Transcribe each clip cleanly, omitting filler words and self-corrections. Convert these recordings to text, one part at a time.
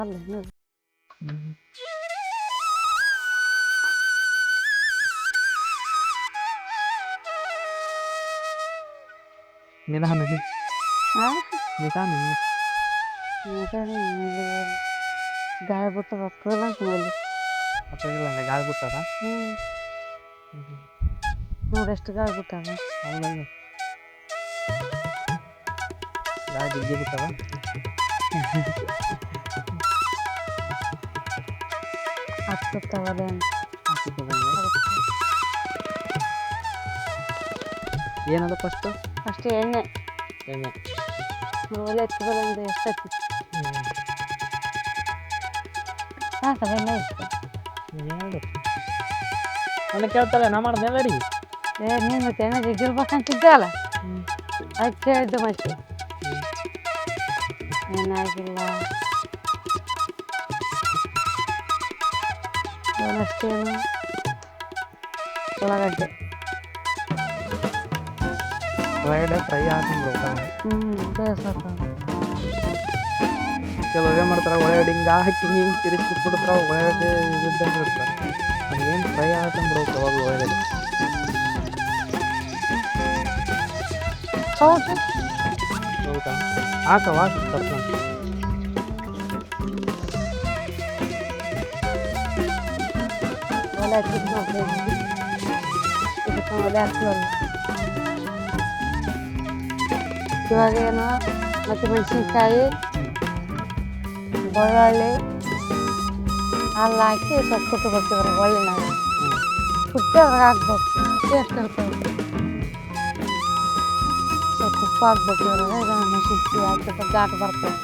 ಅಲ್ಲ ನಿಧಾನ ನಿಧಾನ ಗಾಳಿ ಬಿಟ್ಟು ಬರ್ತದಲ್ಲ ಮೇಲೆ ಇಲ್ಲ ಗಾಳಿ ಬಿಟ್ಟಾರ ನೋಡಿ ಎಷ್ಟು ಗಾಳಿ ಬಿಟ್ಟಾರ ಹೌದಲ್ಲ ಗಾಳಿ ಜಿಗ್ಗಿ ಬಿಟ್ಟಾರ ಹತ್ತುತ್ತವಲ್ಲ ಏನದ ಫಸ್ಟು ಅಷ್ಟೇ ಎಣ್ಣೆ ಎಣ್ಣೆ ಒಲೆ ಹಚ್ಚಿಬಲ್ಲಂದ್ರೆ ಎಷ್ಟೈತಿ ಸಾಕದೆಲ್ಲ ಇತ್ತು ಎರಡು ನನ್ನ ಕೇಳ್ತಾಳೆ ನಾ ಮಾಡ್ದೆ ಅಡಿ ನೀನು ಮತ್ತೆ ಎಣ್ಣೆ ಜಿಗ್ಗಿರ್ಬೇಕಂತಿದ್ದೆ ಅಲ್ಲ ಅದಕ್ಕೆ ಕೇಳಿದ್ದೆ ಮತ್ತೆ ಏನಾಗಿಲ್ಲ ಅಷ್ಟೇನು ಉಳ್ಳಾಗಡ್ಡೆ ಒಳಗಡೆ ಫ್ರೈ ಹಾಕೊಂಡ್ಬಿಡ್ತ ಬೇಸತ್ತ ಕೆಲವು ಏನು ಮಾಡ್ತಾರೆ ಒಳಗಡೆ ಹಿಂಗೆ ಹಾಕಿ ಹಿಂಗೆ ತಿರುಗಿಸ್ಬಿಟ್ಬಿಡ್ತಾರೆ ಒಳಗಡೆ ಇದ್ದಂಗೆ ಇರ್ತಾರೆ ಅದೇನು ಫ್ರೈ ಹಾಕೊಂಡ್ಬಿಡ್ಬೇಕು ಅವಾಗ ಒಳಗಡೆ ಹೌದು ಹೌದಾ ಹಾಕವ ತಪ್ಪು ಒಲೆ ಹಚ್ಚಿದ್ದು ಇದಕ್ಕೆ ಒಲೆ ಹಾಕ್ತೀವಲ್ಲ ಇವಾಗ ಏನು ಮತ್ತು ಮೆಣಸಿನ್ಕಾಯಿ ಬೆಳ್ಳುಳ್ಳಿ ಹಾಲು ಹಾಕಿ ಸ್ವಲ್ಪ ಕುಟ್ಟು ಬರ್ತಿದ್ರು ಒಳ್ಳಿನಾಗ ಕುಟ್ಟಿ ಅದ್ರಾಗ ಹಾಕ್ಬೇಕು ಟೇಸ್ಟ್ ಇರ್ತದೆ ಸ್ವಲ್ಪ ಉಪ್ಪು ಹಾಕ್ಬೇಕು ಇವಾಗ ಇದನ್ನು ಮೆಣಸಿನ್ಕಾಯಿ ಹಾಕಿ ಘಾಟ್ ಬರ್ತದೆ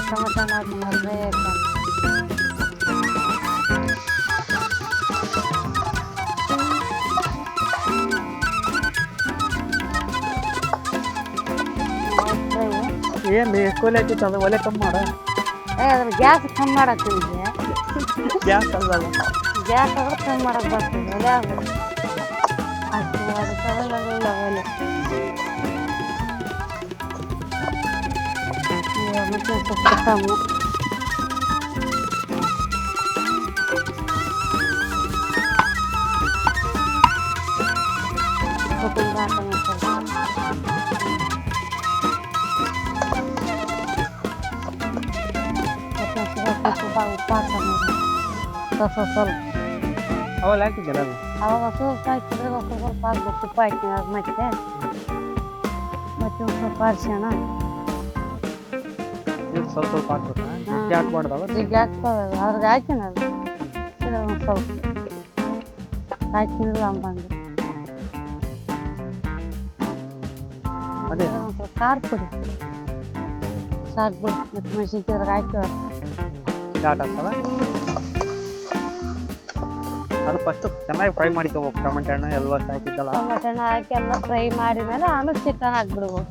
ಟೊಮೆಟೊ ಹಾಕಿದ್ರೆ ಏನು ಕೋಲಿ ಹಾಕಿತ್ತು ಅದು ಒಲೆ ಕಮ್ಮಿ ಮಾಡ ಅದ್ರ ಗ್ಯಾಸ್ ಕಮ್ಮಿ ಮಾಡತ್ತಿದ್ದೆ ಗ್ಯಾಸ್ ಅಲ್ಲಲ್ಲ ಗ್ಯಾಸ್ ಆದ್ರೆ ಕಮ್ಮಿ ಮಾಡಕ್ಕೆ ಬರ್ತದೆ ಒಲೆ ಆಗ್ಬೇಕು ಅಷ್ಟು ಅದಕ್ಕೆಲ್ಲ ಒಲೆ ಮತ್ತೆ ಸ್ವಲ್ಪ ಕಮ್ಮಿ ಕೊತ್ತಂಬರಿ ಉಪ್ಪು ಹಾಕೋದು ಸ್ವಲ್ಪ ಅವೆಲ್ಲ ಹಾಕಿದ್ದೀರ ಅವಾಗ ಸ್ವಲ್ಪ ಹಾಕಿದ್ರೆ ಸ್ವಲ್ಪ ಹಾಕ್ಬೇಕು ಉಪ್ಪು ಹಾಕಿ ಮತ್ತೆ ಒಂದು ಸ್ವಲ್ಪ ಅರಿಶಿಣ ಸ್ವಲ್ಪ ಸ್ವಲ್ಪ ಹಾಕ್ಬೇಕು ಜಾಸ್ತಿ ಹಾಕ್ಬಾರ್ದವ ಜಿಗ್ಗಿ ಹಾಕ್ತವೆ ಅದ್ರಾಗ ಹಾಕಿನದು ಒಂದು ಸ್ವಲ್ಪ ಹಾಕಿನಿಲ್ಲ ಅಂಬಂಗೆ ಅದೇ ಒಂದು ಸ್ವಲ್ಪ ಖಾರ ಪುಡಿ ಸಾಕ್ಬಿಡು ಮತ್ತು ಮೆಣಸಿನ್ಕಾಯಿ ಅದ್ರಾಗ ಹಾಕಿವ ಘಾಟ್ ಆಗ್ತದ ಅದು ಫಸ್ಟ್ ಚೆನ್ನಾಗಿ ಫ್ರೈ ಮಾಡ್ಕೋಬೇಕು ಟೊಮೆಟೊ ಹಣ್ಣು ಎಲ್ಲ ಹಾಕಿದ್ದಲ್ಲ ಟೊಮೆಟೊ ಹಣ್ಣು ಹಾಕಿ ಎಲ್ಲ ಫ್ರೈ ಮಾಡಿದ್ಮೇಲೆ ಆಮೇಲೆ ಚಿಕನ್ ಹಾಕ್ಬಿಡ್ಬೇಕು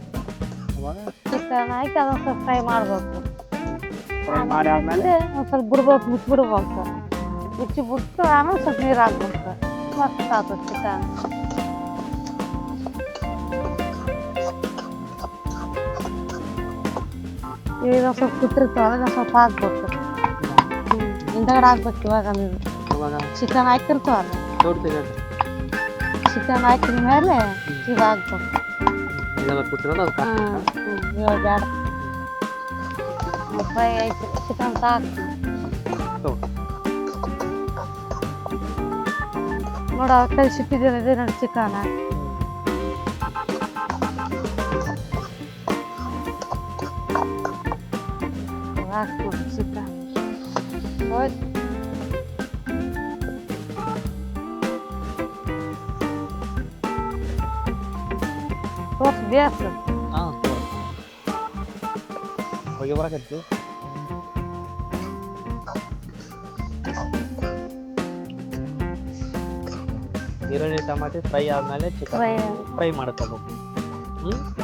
ಚಿಕನ್ ಹಾಕಿ ಅದೊಂದು ಸ್ವಲ್ಪ ಫ್ರೈ ಮಾಡಬೇಕು ಫ್ರೈ ಮಾಡಿ ಆದಮೇಲೆ ಒಂದು ಸ್ವಲ್ಪ ಬಿಡ್ಬೇಕು ಮುಚ್ಚಿಬಿಡ್ಬೇಕು ಮುಚ್ಚಿಬಿಟ್ಟು ಆಮೇಲೆ ಸ್ವಲ್ಪ ನೀರು ಹಾಕ್ಬೇಕು ಮಸ್ತ್ ಆಗ್ತದೆ ಚಿಕನ್ ಈಗ ಸ್ವಲ್ಪ ಕುಟ್ಟಿರ್ತಾವಲ್ಲ ಸ್ವಲ್ಪ ಹಾಕ್ಬೇಕು ಹಿಂದಗಡೆ ಹಾಕ್ಬೇಕು ಇವಾಗ ಚಿಕನ್ ಹಾಕಿರ್ತಾವಲ್ಲ ನೋಡ್ತೀನಿ ಚಿಕನ್ ಹಾಕಿದ ಮೇಲೆ ಇದು ಹಾಕ್ಬೇಕು ಇದೆಲ್ಲ ಕೊಟ್ಟಿರೋದು ಅದು ಇವಾಗ ಬೇಡ ಫ್ರೈ ಆಯ್ತು ಚಿಕನ್ ಸಾಕು ನೋಡ ಕಲಿಸಿಟ್ಟಿದ್ದೀರ ಇದೆ ನೋಡಿ ಚಿಕನ್ ಹಾಕ್ಬೋದು ಚಿಕನ್ ಹೋಯ್ತು ತೋರ್ಸಿ ಬೇಸ್ ಹಾಂ ಹೋಗಿ ಬರಕತ್ತು ಈರುಳ್ಳಿ ಟಮಾಟಿ ಫ್ರೈ ಆದಮೇಲೆ ಚಿಕನ್ ಫ್ರೈ ಮಾಡ್ಕೋಬೇಕು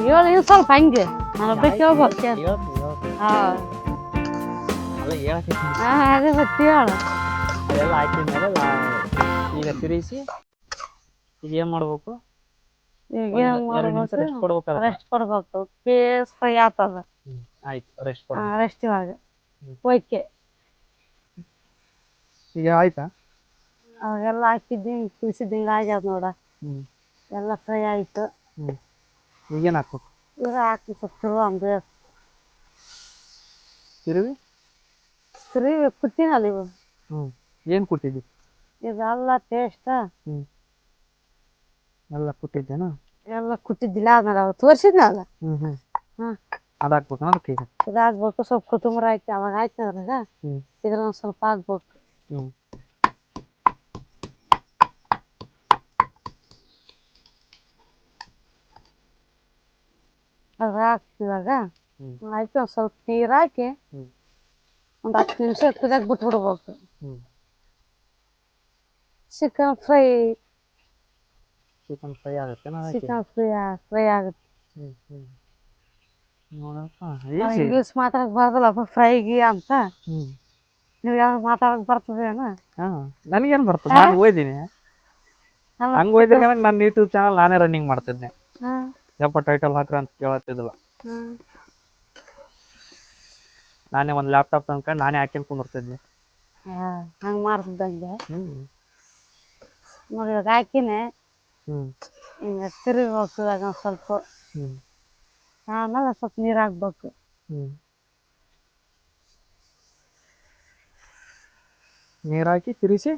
ಹೇಳು ಇನ್ನು ಸ್ವಲ್ಪ ಹಂಗೆ ನಾನು ಬೇಕು ಹೇಳ್ಬೇಕು ಹಾಂ ಅಲ್ಲ ಹೇಳಕ್ಕೆ ಅದೇ ಮತ್ತೆ ಹೇಳು ಅದೆಲ್ಲ ಹಾಕಿದ ಮೇಲೆ ಈಗ ತಿರುಗಿಸಿ ಈಗ ಏನು ಮಾಡ್ಬೇಕು ಈಗ ಹೆಂಗ್ ಎರಡು ನಿಮಿಷ ಮಾಡ್ಬೇಕು ರೆಸ್ಟ್ ಕೊಡ್ಬೇಕಲ್ಲ. ರೆಸ್ಟ್ ಕೊಡ್ಬೇಕು ಪೇಸ್ ಫ್ರೈ ಆಗ್ತದ ಆಯ್ತು ರೆಸ್ಟ್ ಕೊಡ. ರೆಸ್ಟ್ ಇವಾಗ ಓಕೆ ಈಗ ಆಯ್ತಾ? ಅವಾಗೆಲ್ಲ ಹಾಕಿದ್ದಿ ಕುದಿಸಿದ್ದು ಹಿಂಗೆ ಆಗ್ಯಾದ ನೋಡ ಎಲ್ಲ ಫ್ರೈ ಆಯಿತು. ಈಗೇನು ಹಾಕ್ಬೇಕು? ಇವಾಗ ಹಾಕಿ ಸ್ವಲ್ಪ ಅಂದ್ರೆ ತಿರುವಿ ಕುಟ್ಟಿನಲ್ಲ ಇವು ಏನು ಕುಟ್ಟಿದ್ದಿ? ಇದೆಲ್ಲ ಟೇಸ್ಟ್ ಎಲ್ಲ ಕುಟ್ಟಿದ್ದೇನಾ? ಎಲ್ಲ ಕುಟ್ಟಿದ್ದಿಲ್ಲ ಆದ್ಮೇಲೆ ಅವಾಗ ತೋರಿಸಿದ್ನಲ್ಲ ಅದು ಹಾಕ್ಬೇಕು ಅದಕ್ಕೆ. ಈಗ ಇದಾಗ್ಬೇಕು ಸ್ವಲ್ಪ ಕೊತ್ತಂಬರಿ ಹಾಕಿ ಅವಾಗ ಆಯ್ತು ಅದ್ರಾಗ ಇದ್ರ ಒಂದು ಸ್ವಲ್ಪ ಹಾಕ್ಬೇಕು. ಅದ್ರ ಹಾಕ್ತಿವಾಗ ಆಯ್ತು ಒಂದು ಸ್ವಲ್ಪ ನೀರು ಹಾಕಿ ಒಂದು 10 ನಿಮಿಷ ಕುದಿಯಕ್ಕೆ ಬಿಟ್ಬಿಡ್ಬೇಕು. ಚಿಕನ್ ಫ್ರೈ ಆಗುತ್ತೆ. ಚಿಕನ್ ಫ್ರೈ ಆಗುತ್ತೆ. ನೋಡಪ್ಪ ಇಂಗ್ಲೀಷ್ ಮಾತಾಡಕ್ ಬರೋದಿಲ್ಲ ಫ್ರೈಗಿ ಅಂತ. ನೀವು ಯಾರು ಮಾತಾಡಕ್ ಬರ್ತದೇನ? ನನಗೇನು ಬರ್ತದೆ? ನಾನು ಓದಿನಿ. ಹಂಗೆ ಓದಿದ್ರೆ ನನ್ನ ಯೂಟ್ಯೂಬ್ ಚಾನಲ್ ನಾನೇ ರನ್ನಿಂಗ್ ಮಾಡ್ತಿದ್ದೆ. ಯಪ್ಪ ಟೈಟಲ್ ಹಾಕ್ರ ಅಂತ ಕೇಳತ್ತಿದ್ದಿಲ್ಲ. ನಾನೇ ಒಂದು ಲ್ಯಾಪ್ಟಾಪ್ ತಂದ್ಕೊಂಡು ನಾನೇ ಹಾಕ್ಯಂಡು ಕುಂದಿರ್ತಿದ್ದೆ. ಹಂಗೆ ಮಾಡ್ತಿದ್ದಂಗೆ ನೋಡಿ ಇವಾಗ ಹಾಕಿನೇ ಹಿಂಗೆ ತಿರುಗಿ ಹೋಗ್ತದಾಗ ಒಂದು ಸ್ವಲ್ಪ ಆಮೇಲೆ ಸ್ವಲ್ಪ ನೀರು ಹಾಕ್ಬೇಕು. ನೀರು ಹಾಕಿ ತಿರುಗಿಸಿ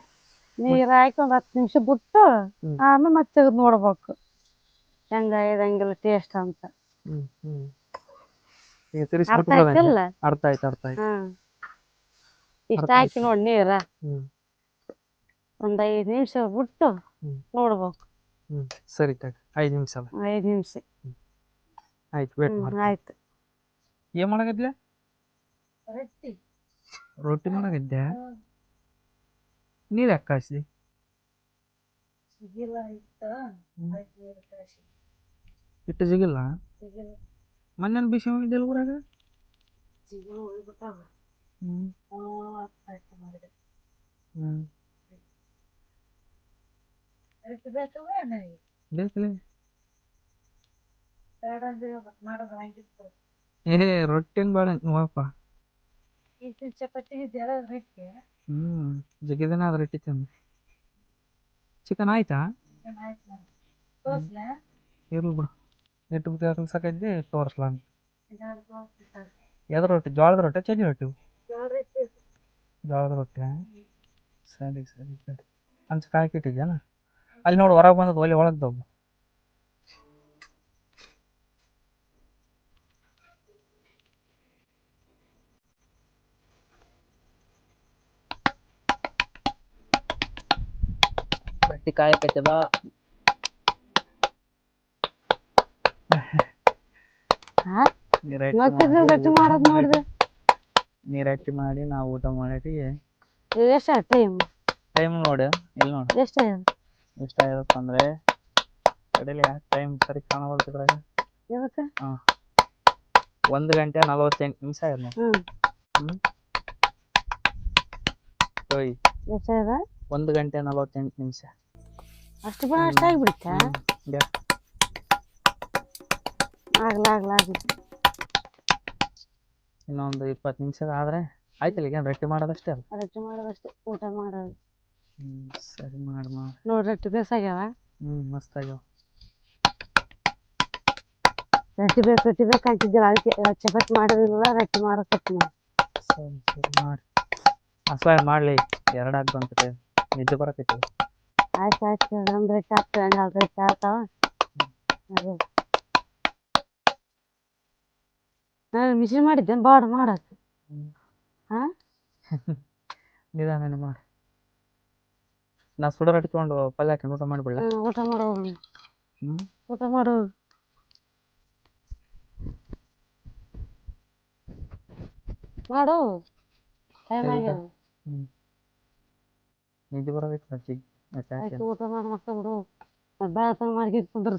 ನೀರು ಹಾಕಿ ಒಂದು 10 ನಿಮಿಷ ಬಿಟ್ಟು ಆಮೇಲೆ ಮತ್ತೆ ತೆಗೆದು ನೋಡ್ಬೇಕು ಹೆಂಗಿಲ್ಲ ಟೇಸ್ಟ್ ಅಂತ. ಅರ್ಥ ಆಯ್ತಿಲ್ಲ? ಅರ್ಥ ಆಯ್ತು. ಇಷ್ಟ ಹಾಕಿ ನೋಡಿ ನೀರು ಒಂದು 5 ನಿಮಿಷ ಬಿಟ್ಟು ನೋಡ್ಬೇಕು. ಸರಿ ತಗ 5 ನಿಮಿಷ. 5 ನಿಮಿಷ ಆಯ್ತು ವೇಟ್ ಮಾಡಿ. ಆಯ್ತು. ಏನು ಮಾಡಕತ್ಲೆ? ರೊಟ್ಟಿ ಮಾಡಕತ್ದೆ. ನೀರು ಯಾಕೆ ಕಾಯಿಸಿ? ಇಟ್ಟು ಜಿಗಿಲ್ಲ? ಮೊನ್ನೆ ಬಿಸಿ ಹೋಗಿದ್ದೆಲ್ಲ ಊರಾಗ? ಬೇಕಲೇ ರೊಟ್ಟಿ ಹೆಂಗ್ ಬೇಡ ನೋಡಪ್ಪ. ಜಗಿದನ ಅದು ರೊಟ್ಟಿ ತಿಂದು. ಚಿಕನ್ ಆಯ್ತಾ? ಇರ್ಲಿ ಬಿಡು. ಇಟ್ಟು ಸಾಕೈತಿ ತೋರಿಸ್ಲಾ? ಯಾವ್ದು ರೊಟ್ಟಿ? ಜೋಳದ ರೊಟ್ಟಿ ಚಜ್ಜಿ ರೊಟ್ಟಿ? ಜೋಳದ ರೊಟ್ಟಿ. ಸರಿ ಅಂಚ ಕಾಯ್ಕಿಟ್ಟಿದ್ಯಾನ? ಅಲ್ಲಿ ನೋಡು ಹೊರಗೆ ಬಂದದ್ದು ಒಲೆ ಒಳಗ್ದವು. ರೊಟ್ಟಿ ಕಾಯಕತ್ತದ. ನೀರಟ್ಟಿ ಮಾಡಿ ನಾವು ಊಟ ಮಾಡಿ ಟೈಮ್ ನೋಡಿ ಇಲ್ಲಿ ನೋಡಿ ಎಷ್ಟಾಗದಪ್ಪ ಅಂದ್ರೆ ಕಡೆಯಲ್ಲಿ ಟೈಮ್ ಸರಿ ಕಾಣವಲ್ತಿದ್ರಾಗ 1 ಗಂಟೆ 48 ನಿಮಿಷ ಆಗಿದೆ ನೋಡಿ. 1 ಗಂಟೆ 48 ನಿಮಿಷ. ಅಷ್ಟು ಆಗಿಬಿಡುತ್ತಾ? ಇನ್ನೊಂದು 20 ನಿಮಿಷ ಆದ್ರೆ ಆಯ್ತಲ್ಲ. ಈಗ ರೊಟ್ಟಿ ಮಾಡೋದಷ್ಟೇ ಅಲ್ಲ? ರೊಟ್ಟಿ ಮಾಡೋದಷ್ಟೇ, ಊಟ ಮಾಡೋದು. ಸರಿ ಮಾಡಿ ನೋಡಿ ರೊಟ್ಟಿ ಬೇಸಾಗ್ಯಾವ. ಮಸ್ತ್ ಆಗ್ಯಾವ. ರೊಟ್ಟಿ ಬೇಕು ಅಂತಿದ್ದಿಲ್ಲ, ಅದಕ್ಕೆ ಚಪಾತಿ ಮಾಡೋದಿಲ್ಲ ರೊಟ್ಟಿ ಮಾಡಕತ್ತೀನಿ. ಸರಿ ಮಾಡಿ. ಹಸುವಾಗಿ ಮಾಡಲಿ. 2 ಆಗ್ಬಂತ ನಿದ್ದೆ ಬರಕೈತಿ. ಆಯ್ತು ಒಂದು ರೊಟ್ಟಿ ಆಗ್ತದೆ, 4 ರೊಟ್ಟಿ ಆಗ್ತಾವ. ನಾನು ಮಿಷಿನ್ ಮಾಡಿದ್ದೇನೆ ಬಾಡ ಮಾಡಕ್ಕೆ. ನಿಧಾನ ಮಾಡಿ. ನಾ ಸುಡ ರೊಟ್ಟಿ ತೊಗೊಂಡು ಪಲ್ಯ ಹಾಕಿ ಊಟ ಮಾಡಿಬಿಡ್ಲ? ಊಟ ಮಾಡು. ಟೈಮ್ ಆಗ್ಯದ. ನಿದ್ದೆ ಬರಬೇಕು ಅಜ್ಜಿ. ಊಟ ಮಾಡಿ ಮಕ್ಕಳು ಬೆಳತನ ಮಾಡಿ ಕುಂದ್ರ.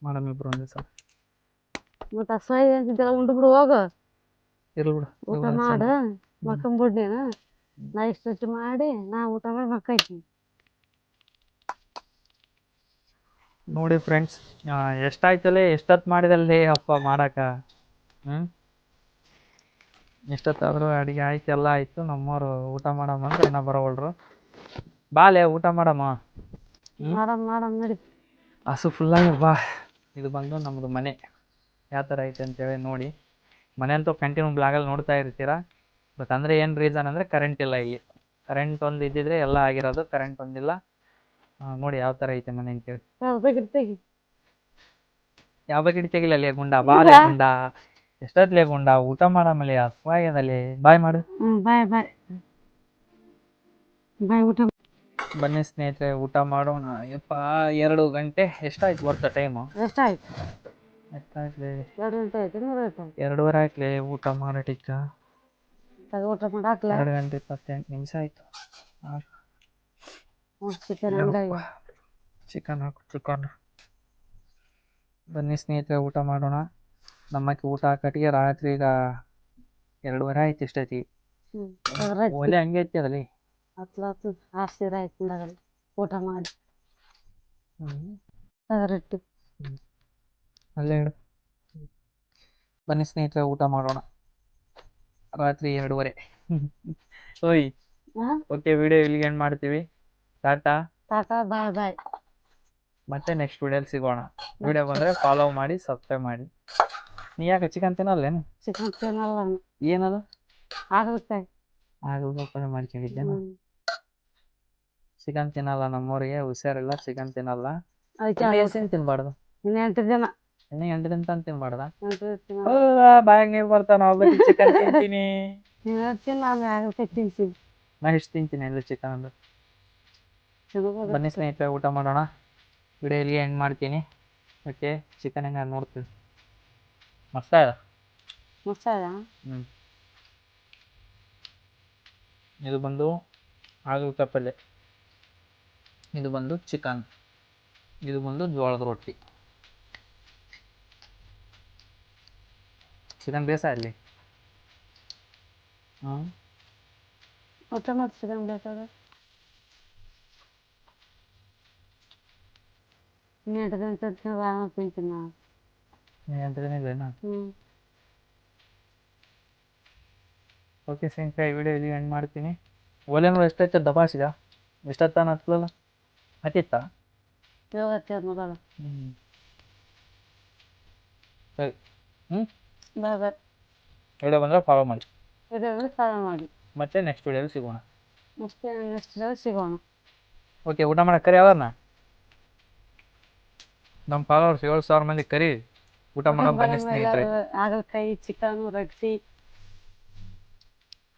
ಮಾಡಮಿಬ್ರು ಒಂದೇ ಸಲ. ಮತ್ತೆ ಹಸುವಾಗಿದೆ ಅಂತಿದ್ದೆಲ್ಲ ಉಂಡು ಬಿಡು ಹೋಗು. ಇರ್ಲಿ ಬಿಡು. ಊಟ ಮಾಡು ಮಕ್ಕಂಬಿಡ್ ನೀನು. ನಾ ಇಷ್ಟು ಮಾಡಿ ನಾ ಊಟ ಮಾಡಿ ಮಕ್ಕೈತೀನಿ. ನೋಡಿ ಫ್ರೆಂಡ್ಸ್, ಎಷ್ಟಾಯ್ತಲ್ಲೇ ಎಷ್ಟೊತ್ತು ಮಾಡಿದಲ್ಲಿ ಅಪ್ಪ ಮಾಡಕ. ಎಷ್ಟೊತ್ತಾದರೂ ಅಡುಗೆ ಆಯ್ತು, ಎಲ್ಲ ಆಯಿತು. ನಮ್ಮವ್ರು ಊಟ ಮಾಡಮ್ಮ ಅಂದ್ರೆ ಇನ್ನೂ ಬರೋವಲ್ರು. ಬಾಲೆ ಊಟ ಮಾಡಮ್ಮ. ಮಾಡಮ್ ನಡಿ. ಹಸು ಫುಲ್ಲಾಗಿ ಬಾ. ಇದು ಬಂದು ನಮ್ಮದು ಮನೆ ಯಾವ ಥರ ಐತೆ ಅಂತೇಳಿ ನೋಡಿ. ಮನೆ ಅಂತೂ ಕಂಟಿನ್ಯೂ ಬ್ಲಾಗಲ್ಲಿ ನೋಡ್ತಾ ಇರ್ತೀರ. ಬಟ್ ಅಂದರೆ ಏನು ರೀಸನ್ ಅಂದರೆ ಕರೆಂಟ್ ಇಲ್ಲ ಇಲ್ಲಿ. ಕರೆಂಟ್ ಒಂದು ಇದ್ದಿದ್ರೆ ಎಲ್ಲ ಆಗಿರೋದು, ಕರೆಂಟ್ ಒಂದಿಲ್ಲ. ನೋಡಿ ಯಾವ ಥರ ಐತೆ ಮನೆ ಅಂತೇಳಿ. ಯಾವ ಗಿಡ ತೆಗಿಲ್ಲ ಅಲ್ಲಿ ಗುಂಡ, ಬಾಲೆ ಗುಂಡ. ಎಷ್ಟೊತ್ಲೆ ಗುಂಡ, ಊಟ ಮಾಡಾಮಲ್ಲಿ ಹಸ್ವಾಗ್ಯದಲ್ಲಿ. ಬಾಯ್ ಮಾಡು. ಬಾಯ್ ಊಟ. ಬನ್ನಿ ಸ್ನೇಹಿತರೆ, ಊಟ ಮಾಡೋಣ. ಯಪ್ಪ 2 ಗಂಟೆ ಎಷ್ಟಾಯ್ತು ಗೊತ್ತಾ ಟೈಮು? ಎಷ್ಟಾಯ್ತು? ಎಷ್ಟಾಯ್ತಲೇ? 2 ಗಂಟೆ ಆಯ್ತು, 3 ಆಯ್ತು. 2:30 ಆಯ್ತಲೇ ಊಟ ಮಾಡೋಟಿಕ್ಕ. ಊಟ ಮಾಡಾಕ್ಲ? 2 ಗಂಟೆ 28 ನಿಮಿಷ ಆಯ್ತು. ಚಿಕನ್ ಹಾಕು, ಚಿಕನ್. ಬನ್ನಿ ಸ್ನೇಹಿತರೆ, ಊಟ ಮಾಡೋಣ. ನಮ್ಮಕ್ಕೆ ಊಟ ಹಾಕಟ್ಟಿಗೆ ರಾತ್ರಿ ಈಗ 2:30 ಆಯ್ತು. ಇಷ್ಟೈತಿ ಒಲೆ ಹಂಗೆ ಐತಿ ಅದಲ್ಲಿ. ಊಟ ಮಾಡಿ ಅಲ್ಲೇ ಇಡು. ಬನ್ನಿ ಸ್ನೇಹಿತರೆ, ಊಟ ಮಾಡೋಣ. ರಾತ್ರಿ 2:30. ಓಯ್, ಓಕೆ, ವಿಡಿಯೋ ಇಲ್ಲಿಗೆ ಎಂಡ್ ಮಾಡ್ತೀವಿ. ಟಾಟಾ ಬಾಯ್. ಮತ್ತೆ ನೆಕ್ಸ್ಟ್ ವಿಡಿಯೋಲಿ ಸಿಗೋಣ. ವಿಡಿಯೋ ಬಂದರೆ ಫಾಲೋ ಮಾಡಿ, ಸಬ್ಸ್ಕ್ರೈಬ್ ಮಾಡಿ. ನೀ ಯಾಕೆ ಚಿಕನ್ ತಿನ್ನಲ್ಲೇನು? ಚಿಕನ್ ತಿನ್ನಲ್ಲ. ಏನದು? ಆಗುತ್ತೆ. ಓಪನ್ ಮಾಡ್ಕೊಂಡಿದ್ದೇನು? ಚಿಕನ್ ತಿನ್ನಲ್ಲ, ನಮ್ಮೂರಿಗೆ ಹುಷಾರಿಲ್ಲ, ಚಿಕನ್ ತಿನ್ನಲ್ಲ. ತಿನ್ಬಾರ್ದು. ಇನ್ನು 8 ದಿನ. ಇನ್ನು 8 ದಿನ ತನಕ ತಿನ್ಬಾರ್ದ? ಬಾಯಾಗ ನೀರು ಬರ್ತಾವ. ನಾವು ಚಿಕನ್ ತಿಂತೀನಿ. ನಾ ಎಷ್ಟು ತಿಂತೀನಿ ಎಲ್ಲ ಚಿಕನ್ ಅಂದ್ರೆ. ಬನ್ನಿ ಸ್ನೇಹಿತರೆ, ಊಟ ಮಾಡೋಣ. ವಿಡಿಯೋ ಇಲ್ಲಿಗೆ ಎಂಡ್ ಮಾಡ್ತೀನಿ. ಓಕೆ, ಚಿಕನ್ ಹೆಂಗೆ ನೋಡ್ತೀವಿ. ಮಸ್ತ ಇದು ಬಂದು ಆಲೂಗಡ್ಡೆ ಪಲ್ಯ, ಇದು ಬಂದು ಚಿಕನ್, ಇದು ಬಂದು ಜೋಳದ ರೊಟ್ಟಿ. ಚಿಕನ್ ಬೇಸ ಅಲ್ಲಿ. ಊಟ ಮಾಡಿ ಚಿಕನ್ ಬೇಕಾದ್ರೆ 8 ದಿನ ತಿಂತೀನಿ ನಾನು. 8 ದಿನ ಇದೆನಾ? ಓಕೆ ಸ್ನೇಹಿತರೆ, ಈ ವಿಡಿಯೋ ಇಲ್ಲಿ ಎಂಡ್ ಮಾಡ್ತೀನಿ. ಒಲೆನೂ ಎಷ್ಟೈತೆ ದಬಾಸಿದ? ಎಷ್ಟೊತ್ತಾನ ಹತ್ತಲಲ್ಲ? ಹತ್ತಿತ್ತ? ಸರಿ. ವಿಡಿಯೋ ಬಂದರೆ ಫಾಲೋ ಮಾಡಿ. ಮತ್ತೆ ನೆಕ್ಸ್ಟ್ ವಿಡಿಯೋಲಿ ಸಿಗೋಣ. ಓಕೆ, ಊಟ ಮಾಡಕ್ಕೆ ಕರಿ ಯಾವ್ದಾರ ನಮ್ಮ ಫಾಲೋವರ್ಸ್ 7,000 ಮಂದಿ ಕರಿ ಊಟ ಮಾಡೋ ಬನ್ನಿ ಸ್ನೇಹಿತರೆ. ಹಾಗಲಕಾಯಿ, ಚಿಕನ್, ರೊಟ್ಟಿ.